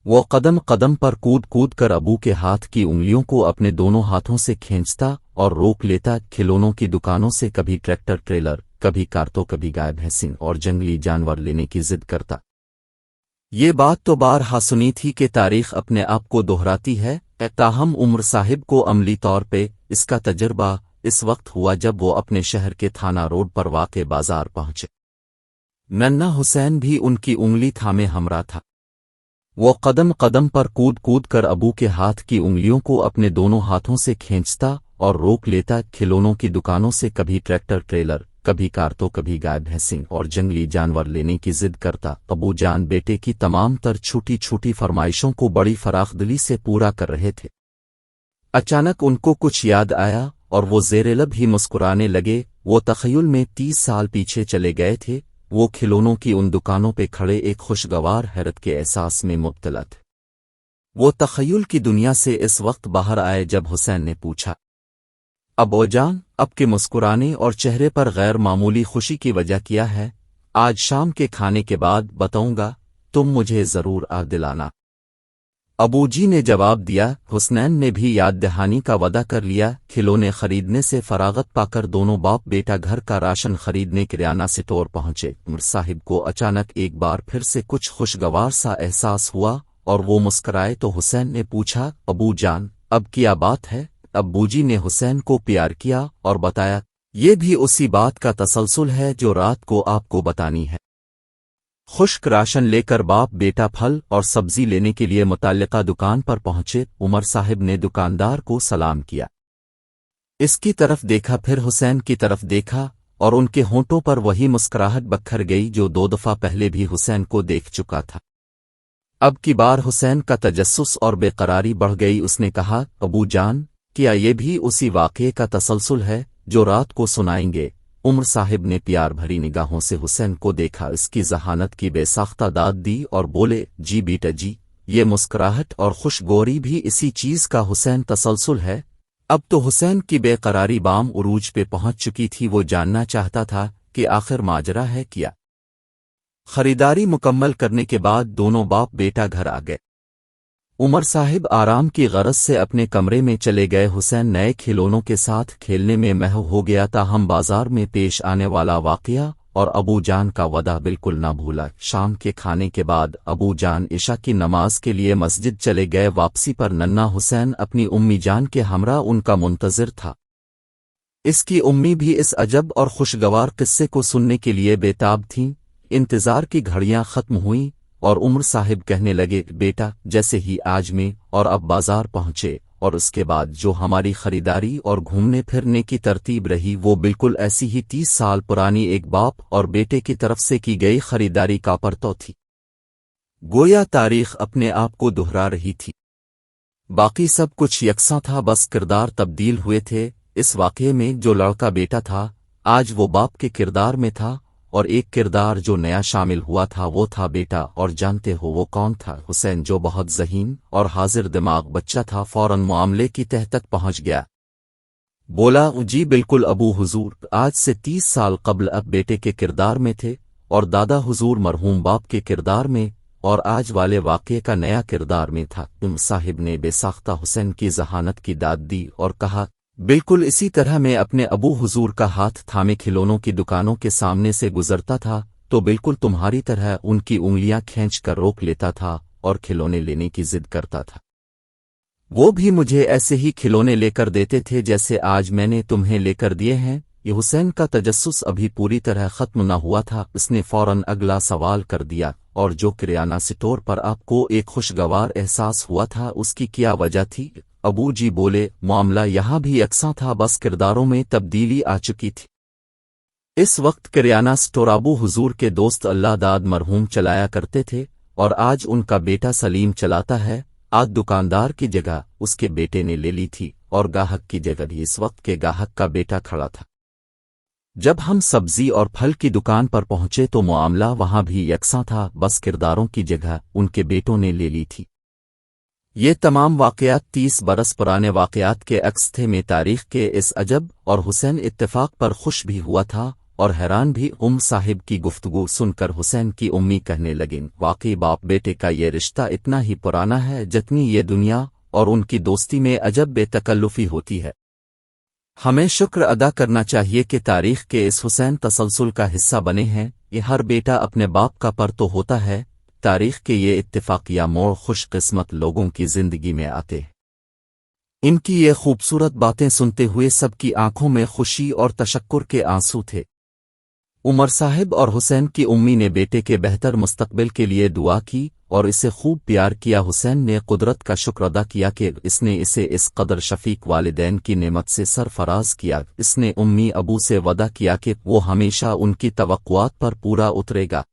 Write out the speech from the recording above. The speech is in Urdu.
وہ قدم قدم پر کود کود کر ابو کے ہاتھ کی انگلیوں کو اپنے دونوں ہاتھوں سے کھینچتا اور روک لیتا، کھلونوں کی دکانوں سے کبھی ٹریکٹر ٹریلر، کبھی کار تو کبھی گائے بھینسیں اور جنگلی جانور لینے کی ضد کرتا۔ یہ بات تو بارہا سنی تھی کہ تاریخ اپنے آپ کو دہراتی ہے، تاہم عمر صاحب کو عملی طور پہ اس کا تجربہ اس وقت ہوا جب وہ اپنے شہر کے تھانہ روڈ پر واقع بازار پہنچے۔ ننھا حسین بھی ان کی انگلی تھامے ہمراہ تھا۔ وہ قدم قدم پر کود کود کر ابو کے ہاتھ کی انگلیوں کو اپنے دونوں ہاتھوں سے کھینچتا اور روک لیتا، کھلونوں کی دکانوں سے کبھی ٹریکٹر ٹریلر، کبھی کار تو کبھی گائے بھینسیں اور جنگلی جانور لینے کی ضد کرتا۔ ابو جان بیٹے کی تمام تر چھوٹی چھوٹی فرمائشوں کو بڑی فراخ دلی سے پورا کر رہے تھے۔ اچانک ان کو کچھ یاد آیا اور وہ زیر لب ہی مسکرانے لگے۔ وہ تخیل میں 30 سال پیچھے چلے گئے تھے۔ وہ کھلونوں کی ان دکانوں پہ کھڑے ایک خوشگوار حیرت کے احساس میں مبتلا تھے۔ وہ تخیل کی دنیا سے اس وقت باہر آئے جب حسین نے پوچھا، ابو جان، اب کے مسکرانے اور چہرے پر غیر معمولی خوشی کی وجہ کیا ہے؟ آج شام کے کھانے کے بعد بتاؤں گا، تم مجھے ضرور یاد دلانا۔ ابو جی نے جواب دیا۔ حسنین نے بھی یاد دہانی کا وعدہ کر لیا۔ کھلونے خریدنے سے فراغت پا کر دونوں باپ بیٹا گھر کا راشن خریدنے کریانہ سٹور پہنچے۔ عمر صاحب کو اچانک ایک بار پھر سے کچھ خوشگوار سا احساس ہوا اور وہ مسکرائے تو حسین نے پوچھا، ابو جان، اب کیا بات ہے؟ ابو جی نے حسین کو پیار کیا اور بتایا، یہ بھی اسی بات کا تسلسل ہے جو رات کو آپ کو بتانی ہے۔ خشک راشن لے کر باپ بیٹا پھل اور سبزی لینے کے لیے متعلقہ دکان پر پہنچے۔ عمر صاحب نے دکاندار کو سلام کیا، اس کی طرف دیکھا، پھر حسین کی طرف دیکھا اور ان کے ہونٹوں پر وہی مسکراہٹ بکھر گئی جو 2 دفعہ پہلے بھی حسین کو دیکھ چکا تھا۔ اب کی بار حسین کا تجسس اور بے قراری بڑھ گئی۔ اس نے کہا، ابو جان، کیا یہ بھی اسی واقعے کا تسلسل ہے جو رات کو سنائیں گے؟ عمر صاحب نے پیار بھری نگاہوں سے حسین کو دیکھا، اس کی ذہانت کی بے ساختہ داد دی اور بولے، جی بیٹا جی، یہ مسکراہٹ اور خوشگواری بھی اسی چیز کا حسین تسلسل ہے۔ اب تو حسین کی بے قراری بام عروج پہ پہنچ چکی تھی۔ وہ جاننا چاہتا تھا کہ آخر ماجرا ہے کیا۔ خریداری مکمل کرنے کے بعد دونوں باپ بیٹا گھر آ گئے۔ عمر صاحب آرام کی غرض سے اپنے کمرے میں چلے گئے۔ حسین نئے کھلونوں کے ساتھ کھیلنے میں محو ہو گیا، تاہم بازار میں پیش آنے والا واقعہ اور ابو جان کا وعدہ بالکل نہ بھولا۔ شام کے کھانے کے بعد ابو جان عشاء کی نماز کے لیے مسجد چلے گئے۔ واپسی پر ننھا حسین اپنی امی جان کے ہمراہ ان کا منتظر تھا۔ اس کی امی بھی اس عجب اور خوشگوار قصے کو سننے کے لیے بے تاب تھیں۔ انتظار کی گھڑیاں ختم ہوئیں اور عمر صاحب کہنے لگے، بیٹا، جیسے ہی آج میں اور اب بازار پہنچے اور اس کے بعد جو ہماری خریداری اور گھومنے پھرنے کی ترتیب رہی، وہ بالکل ایسی ہی 30 سال پرانی ایک باپ اور بیٹے کی طرف سے کی گئی خریداری کا پرتو تھی۔ گویا تاریخ اپنے آپ کو دہرا رہی تھی۔ باقی سب کچھ یکساں تھا، بس کردار تبدیل ہوئے تھے۔ اس واقعے میں جو لڑکا بیٹا تھا، آج وہ باپ کے کردار میں تھا، اور ایک کردار جو نیا شامل ہوا تھا وہ تھا بیٹا۔ اور جانتے ہو وہ کون تھا؟ حسین، جو بہت ذہین اور حاضر دماغ بچہ تھا، فوراً معاملے کی تہہ تک پہنچ گیا۔ بولا، جی بالکل ابو حضور، آج سے 30 سال قبل اب بیٹے کے کردار میں تھے اور دادا حضور مرحوم باپ کے کردار میں، اور آج والے واقعے کا نیا کردار میں تھا۔ صاحب نے بے ساختہ حسین کی ذہانت کی داد دی اور کہا، بالکل اسی طرح میں اپنے ابو حضور کا ہاتھ تھامے کھلونوں کی دکانوں کے سامنے سے گزرتا تھا تو بالکل تمہاری طرح ان کی انگلیاں کھینچ کر روک لیتا تھا اور کھلونے لینے کی ضد کرتا تھا۔ وہ بھی مجھے ایسے ہی کھلونے لے کر دیتے تھے جیسے آج میں نے تمہیں لے کر دیے ہیں۔ یہ حسین کا تجسس ابھی پوری طرح ختم نہ ہوا تھا۔ اس نے فوراً اگلا سوال کر دیا، اور جو کریانہ سٹور پر آپ کو ایک خوشگوار احساس ہوا تھا، اس کی کیا وجہ تھی؟ ابو جی بولے، معاملہ یہاں بھی یکساں تھا، بس کرداروں میں تبدیلی آ چکی تھی۔ اس وقت کریانہ سٹور ابو حضور کے دوست اللہ داد مرحوم چلایا کرتے تھے اور آج ان کا بیٹا سلیم چلاتا ہے۔ آج دکاندار کی جگہ اس کے بیٹے نے لے لی تھی اور گاہک کی جگہ بھی اس وقت کے گاہک کا بیٹا کھڑا تھا۔ جب ہم سبزی اور پھل کی دکان پر پہنچے تو معاملہ وہاں بھی یکساں تھا، بس کرداروں کی جگہ ان کے بیٹوں نے لے لی تھی۔ یہ تمام واقعات 30 برس پرانے واقعات کے عکس تھے میں تاریخ کے اس عجب اور حسین اتفاق پر خوش بھی ہوا تھا اور حیران بھی صاحب کی گفتگو سن کر حسین کی امی کہنے لگیں، واقعی باپ بیٹے کا یہ رشتہ اتنا ہی پرانا ہے جتنی یہ دنیا، اور ان کی دوستی میں عجب بے تکلفی ہوتی ہے۔ ہمیں شکر ادا کرنا چاہیے کہ تاریخ کے اس حسین تسلسل کا حصہ بنے ہیں۔ یہ ہر بیٹا اپنے باپ کا پر تو ہوتا ہے۔ تاریخ کے یہ اتفاقیہ موڑ خوش قسمت لوگوں کی زندگی میں آتے ہیں۔ ان کی یہ خوبصورت باتیں سنتے ہوئے سب کی آنکھوں میں خوشی اور تشکر کے آنسو تھے۔ عمر صاحب اور حسین کی امی نے بیٹے کے بہتر مستقبل کے لیے دعا کی اور اسے خوب پیار کیا۔ حسین نے قدرت کا شکر ادا کیا کہ اس نے اسے اس قدر شفیق والدین کی نعمت سے سرفراز کیا۔ اس نے امی ابو سے وعدہ کیا کہ وہ ہمیشہ ان کی توقعات پر پورا اترے گا۔